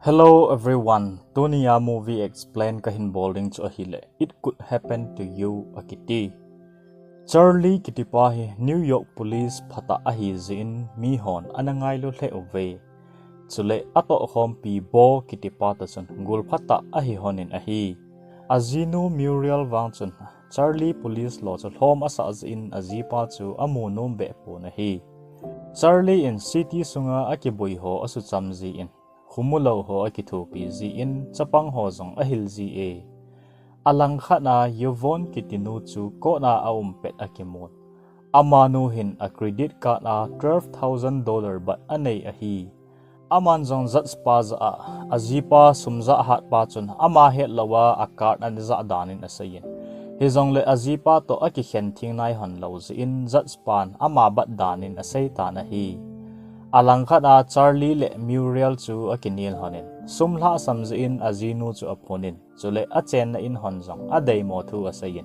Hello everyone. Tunia movie explain kahin bowling cho ahile. It could happen to you akiti. Charlie kitipahi New York police phata ahi zin mi hon anangai lo hle ove. Chule ato khom pi bo kitipata chun gul phata ahi honin ahi. Azinu murial wangchun Charlie police lo cho hlom asa zin azipa chu amu nom be po nahi. Charlie in city sunga akiboi ho asu chamzi in. Humulo ho akithupi zi in chapang ho zong ahil zi e. Alang khana yovon kitinu chu ko na pet akimon. Amanu hin a credit card na $12,000 but anay ahi. Aman zong zat spa za azipa sumza hat pa chun ama het lawa a card an za danin asayin. Hizong le azipa to akikhen thing nai han lo zi in zat span ama bat danin asay ta na hi. Alang khana Charlie le Muriel chu akinil honin. Sumla samzin azinu chu apunin. Chule achen na in honzong aday mo thu asayin.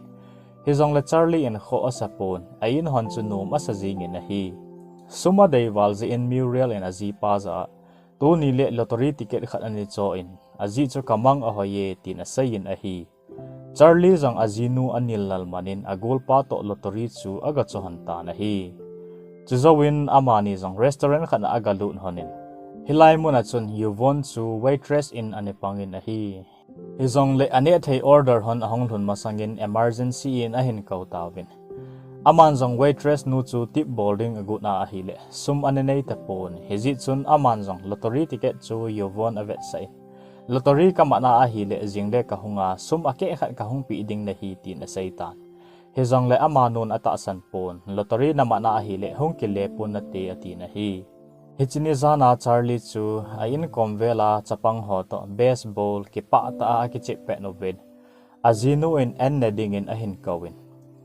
Hizong le Charlie in kho asapon ayin hon chu num asazingin na hi. Suma day walzi in Muriel in azipa za. Tu ni le lottery ticket khat ani cho in. Azi chu kamang ahoye tin asayin ahi. Charlie zong azinu anil lalmanin agul pa to lottery chu aga cho hanta na hi. Chizawin amani zong restaurant khana agalun honin. Hilai mo na chun yuvon chu waitress in anipangin ahi. Hizong le ane thay order hon ahong thun masangin emergency in ahin kautawin. Aman zong waitress nu chu tip boarding agut na ahi le. Sum anenay tapon. Hizit chun aman zong lottery ticket chu yuvon avet say. Lottery kama na ahi le zingle kahunga sum ake khat kahung piiding na hiti na saytan. Hizong le amanon atasan pon, lottery na mana ahile hong kile pon na te ati na hi. Hichiniza na Charlie chu ayin komvela chapang hoto baseball ki pa ata ki chipet no vid. Azinu in en neding in ahin kawin.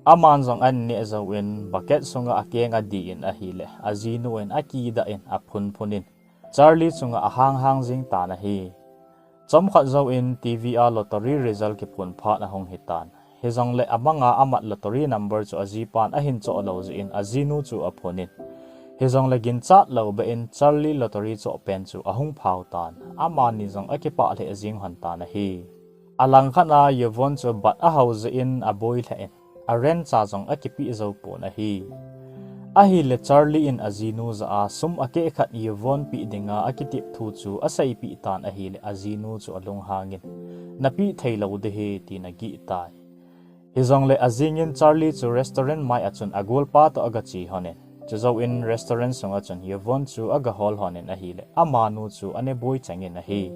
Aman zong an ni azawin bucket sunga ake nga di in ahile. Azinu in akida in apun punin. Charlie sunga ahang hang zing ta na hi. Chom khat zaw in TVA lottery result ki pun pa na hong hitan. Hizong le amanga amat lottery number chu azipan ahin cho lo in azinu chu aponin. Hizong le ginchat lo be in Charlie lottery chu pen chu ahung phau tan. Amani zong akipa le azing hanta na hi. Alang khana yevon chu bat a house in aboy le in. A ren cha zong akipi zo po na hi. Ahi le Charlie in azinu za sum ake khat yevon pi dinga akitip thu chu asai pi tan ahi le azinu chu alung hangin. Napi thailo de he ti na gi tai. Hizong le azingin Charlie chu restaurant mai achun agul pa to agachi honen. Chuzo in restaurant sunga chun yevon chu aga hall honen ahi le. Amanu chu ane boy changin ahi.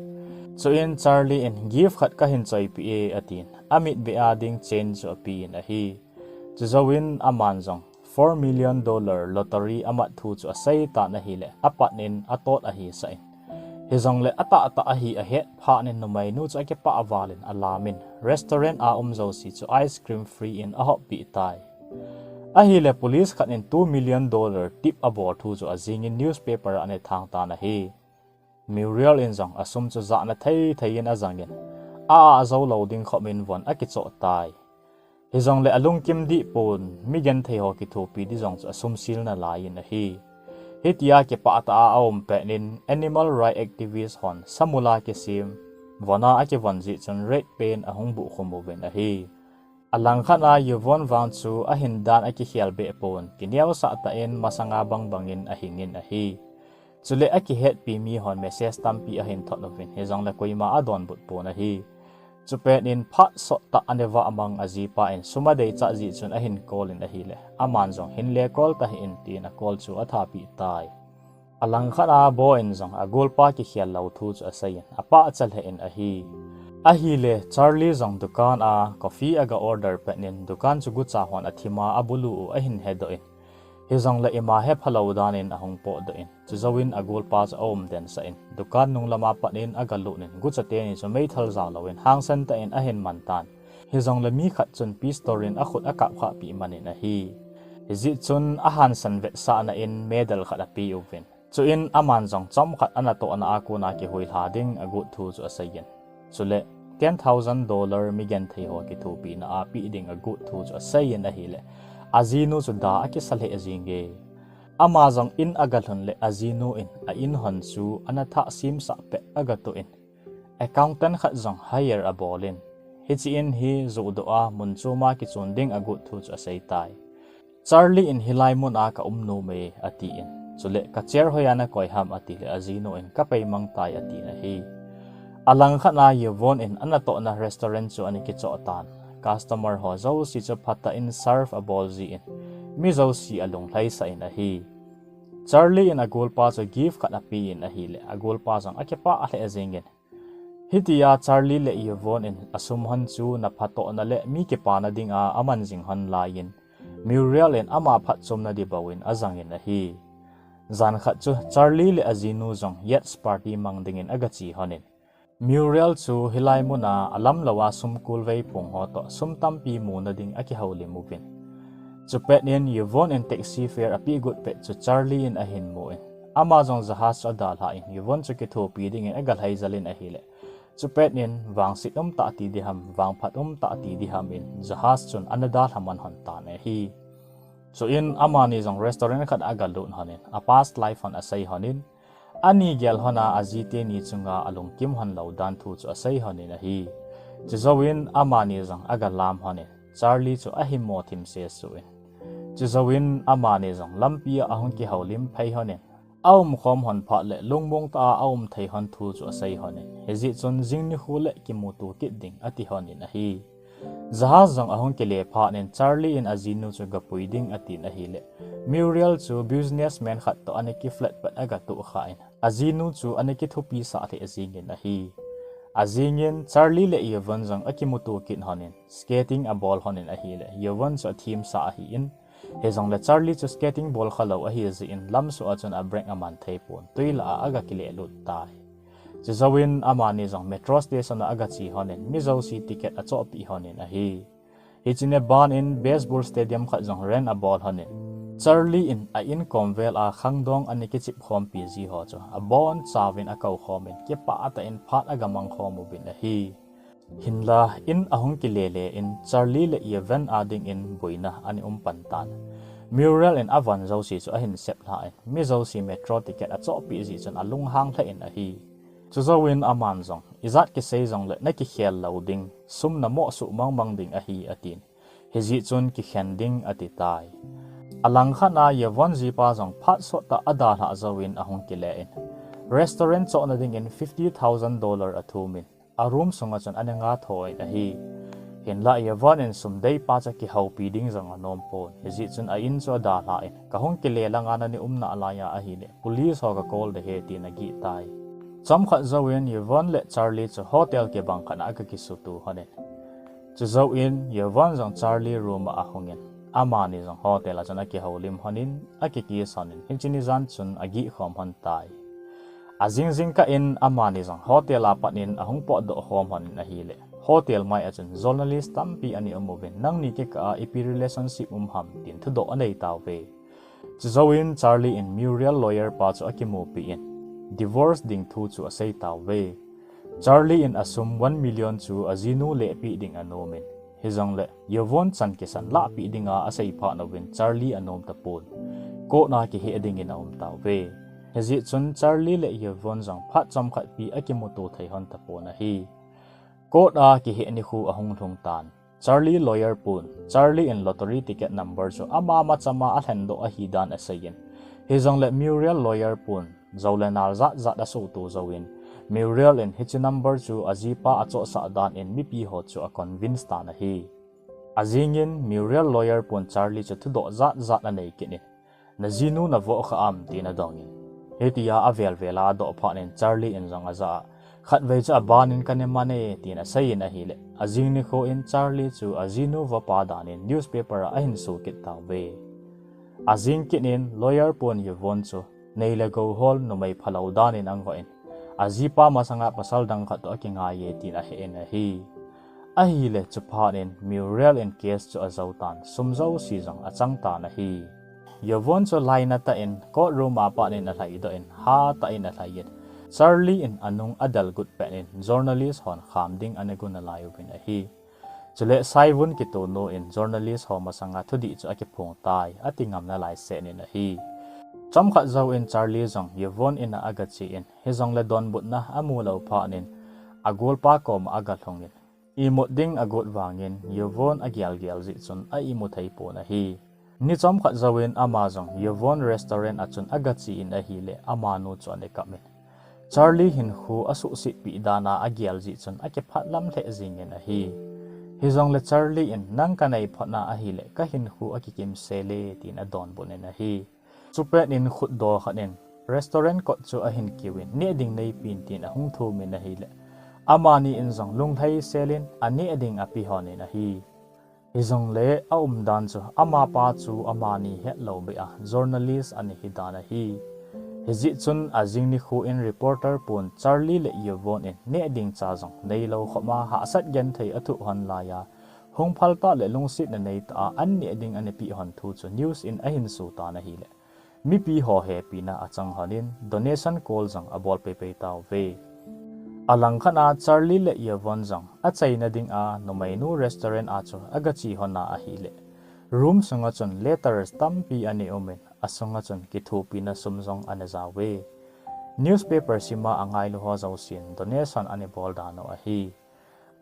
Chu in Charlie in gift khat ka hin choi pi e atin. Amit be ading change chu pi in ahi. Chuzo in aman zong $4 million lottery amat thu chu asay ta nahi le. Apat nin atot ahi sa in. Hizong le ata ahi ahet pha nin numay nu chu ake pa avalin alamin. Restaurant zo si chu ice cream free in ahop pi tai. Ahi le police khat in $2 million tip abor thu chu azing in newspaper ane thang ta na hi. Muriel in zong asum chu za na thai in azangin. Azo loading khomin von akicho tai. Hizong le alung kim di pon migen thai ho ki thopi di zong chu asum sil na lain na hi. Hitia ke pa ta pe nin animal right activist hon samula ke sim vona ake vanji chun red pen ahung bu khomoven ahi. Alang khana yuvon wang chu ahindan ake hialbe pon kiniaw sa tain masanga bangin ahingin ahi. Chule ake het pi mi hon message tampi ahin thotnovin hezong la koima adon but pon ahi. Chupen in phat so ta aneva amang azipa in sumadei cha ji chun ahin call in ahile aman zong hin le call ta hin tin a call chu athapi tai. Alang khana bo in zong agol pa ki khial lau thu chu asayin apa chal he in ahi. Ahi le Charlie zong dukan a coffee aga order penin dukan chu gu cha hon athima abulu ahin hedo in. Hizong la ima he phalo danin ahong po do in. Chuzawin agol pa cha den sa in. Dukan nung lama panin agalu nin gu cha te ni chu mai thal za lawin hangsan ta in ahin mantan. Hizong la mi khat chun pi storin akhut akap kha pi manin ahi. Hizit chun ahan san vet sa na in medal khat api uvin. Chu in aman zong chom khat anato na aku na ki hui hading agut thu chu asayin. Chule $10,000 migen thei ho ki thu pi na api ding agut thu chu asayin ahi le. Azinu chu da ake salhe azinge. Amazong in agalhon le azinu in a in hon chu anatha sim sa pe agato in. accountant khat zong hire a bolin hi chi in hi zu do a mun chu ma ki chun ding a gut thu cha sei tai Charlie in hilai mun a ka umnu me ati in chule ka chair hoyana koi ham ati le azino in ka pei mang tai ati na hi alang khana yevon in anato na restaurant chu ani ki cho tan customer ho zo si cha phata in serve a bol zi in mi zo si along lai sa in a hi Charlie in a goal pass a gift khana pi in a hi le a goal pass ang akepa a le azingen hitia Charlie le yevon in asum han chu na phato na le mi ke pa na ding a aman jing han lain Muriel in ama phat chom na di bawin azangin a hi zan khat chu Charlie le azinu zong yet party mang dingin agachi honin Muriel chu hilai muna alam lawa sum kulvei pung ho to sum tampi mu na ding aki hawli mupin chupet nen yevon in taxi fare api gut pet chu Charlie in ahin mo in ama zong jahas adal ha in yevon chu ki thopi ding in agal hai zalin a hile chupet nen wang sit ta ti di ham wang phat ta ti di ham in jahas chun anadal haman hon ta ne hi so in ama ni zong restaurant khat agal dun hanin a past life on asai hanin ani gel hona azite ni chunga alung kim han laudan thu chu asai hanin a hi chizawin ama ni zong agal lam hanin Charlie chu ahim mo thim se su in chizawin ama ni zong lampi ahun ki haulim phai hanin aum khom hon pha le lungmong ta aum thei han thu chu asai hanin hezi chun jingni hule ki mutu ki ding ati hanin a hi Zahaz zong ahong kile pha nen Charlie in azinu chu gapuiding atin a hile Muriel chu businessman khat to aniki flat pat aga tu khain azinu chu aniki thupi sa the azingin a hi azingin Charlie le Yevon zong akimutu kin honin skating a ball honin a hile Yevon chu theme sa a hi in he zong le Charlie chu skating ball khalo a hi zi in lam su a chun a break a man thei pon tuila aga kile lut tai Chizawin amani zong metro station agachi honin mizo si ticket a chopi honin a hi hichine ban in baseball stadium kha zong ren a ball honin Charlie in a in convel a khangdong aniki chip khom pg ho cho a bon chawin a kau khomin ke pa ata in phat agamang khomu bin a hi hinla in ahong kilele in Charlie le event ading in buina ani pantan Muriel in avan zo si chu a hin sep la in mizo si metro ticket a chopi ji chon alung hang tha in a hi Chuzawin aman zong izat ki sei zong le na ki khel loading sum na mo su mang mang ding a hi atin hezi chun ki khending ati tai alang khana yevon ji pa zong phat so ta ada ha zawin ahong ki le in restaurant cho na ding in $50,000 a thumin a room songa chon ananga thoi a hi hin la yevon in sum dei pa cha ki hau pi ding zong anom pon hezi chun a in cho da la in ka hong ki le langa na ni umna alaya a hi le police ho ka call de he ti na gi tai Cham khat zawin Yevon le Charlie chu hotel ke bang khana ka ki sutu hone chu zawin Yevon jong Charlie room a hongin ama ni jong hotel a chana ki holim honin a ki sanin hinchini zan chun agi khom hon tai azing jing ka in ama ni jong hotel a panin a hong po do khom hon a hi le hotel mai a chun journalist tampi ani amovin nang ni ke ka ipi relationship ham tin thu do anei taw ve chu zawin Charlie in Muriel lawyer pa chu akimu pi in divorce ding thu chu asai taw ve Charlie in assume 1 million chu azinu le pi ding anomen hizong le Yevon chan ke san la pi dinga asai pha no win Charlie anom ta pon ko na ki he ding in om taw ve hezi chun Charlie le Yevon jong phat cham khat pi akimoto thai hon ta pon a hi ko da ki he ni khu ahung thung tan Charlie lawyer pun Charlie in lottery ticket number chu ama ma chama a hlen do a hi dan asayin hizong le Muriel lawyer pun Zaulenar zat aso to zawin Muriel in hitch number chu azipa acho sa dan in mipi ho chu a convince ta na hi azingin Muriel lawyer pon Charlie chu thudo zat anei kini nazinu na vo kha am ti na dongin hetia avel vela do phanin Charlie in zanga za khat ve cha banin kanemane ti na sayin a hile azingni kho in Charlie chu azinu va pa danin newspaper a hin su kit ta ve azing kinin lawyer pon Yevon chu Neile go hol no may palaudan in ang hoin azipa masanga pasal dang khato akinga ye tin a he na hi a hi le chupanin Muriel in case chu azautan sumzau si jang achang ta na hi Yevon chu laina ta in courtroom apa nin a lai do in ha ta in a lai Charlie in anung adal good pen in journalist hon khamding anegun a lai win a hi chule saivun ki to no in journalist ho masanga thudi chu akipong tai atingam na lai se nin a hi Cham khat zaw in Charlie zong Yevon in agachi in hizong le don but na amu lo pha nin agol pa kom agal hongin imot ding agot wangin yovon agial gial zi chun a imot thei po na hi ni chom khat zawin amazon yovon restaurant achun agachi in a hi le amanu chon ekamin Charlie hin khu asu si pi dana agial zi chun ake phatlam the zingin a hi hizong le Charlie in nang kanai photna a hi le ka hin khu akikim sele tin adon bonen a hi chupe nin khut do khanin restaurant ko chu a hin kiwin ne ding nei pin tin a hung thu min a hi le amani in zong lungthai selin ani ading api honin a hi hizong le a dan chu ama pa chu amani het lo be a journalist ani hidana hi hezi chun azing ni khu in reporter pun Charlie le yovon in ne ding cha jong nei lo khoma ha sat gen thei athu hon la ya hong phalta le lungsit na nei ta an ne ding ani pi hon thu chu news in ahin su ta na hi le mi pi ho he pi na achang hanin donation call jang abol pe pe taw ve alang khana Charlie le yovon jang a chaina ding a nomainu restaurant a chu agachi hona a hi le room sunga chun letters tampi ani omen asonga chun kithu pina sumjong anaza we newspaper sima angai lu ho zaw sin donation ani bol dano a hi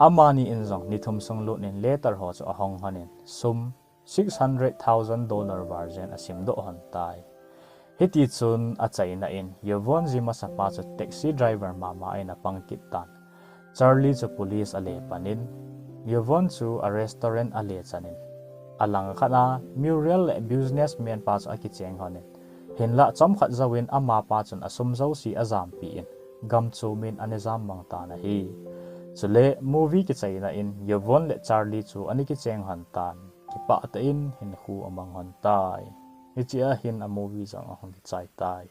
amani injong nithum sung lu nin letter ho chu ahong hanin sum $600,000 version asim do hon tai hiti chun a chaina in yovon zima sapa chu taxi driver mama ina pangkit tan Charlie chu police ale panin yovon chu a restaurant ale chanin alang khana mural le businessman pa chu akicheng honin hinla chom khat zawin ama pa chun asum zo si azam pi in gam chu min anezam mang ta na hi chule movie ki chaina in yovon le Charlie chu ani ki cheng han tan ki pa ta in hin khu amang hon tai hi chia hin a movie jang hon chai tai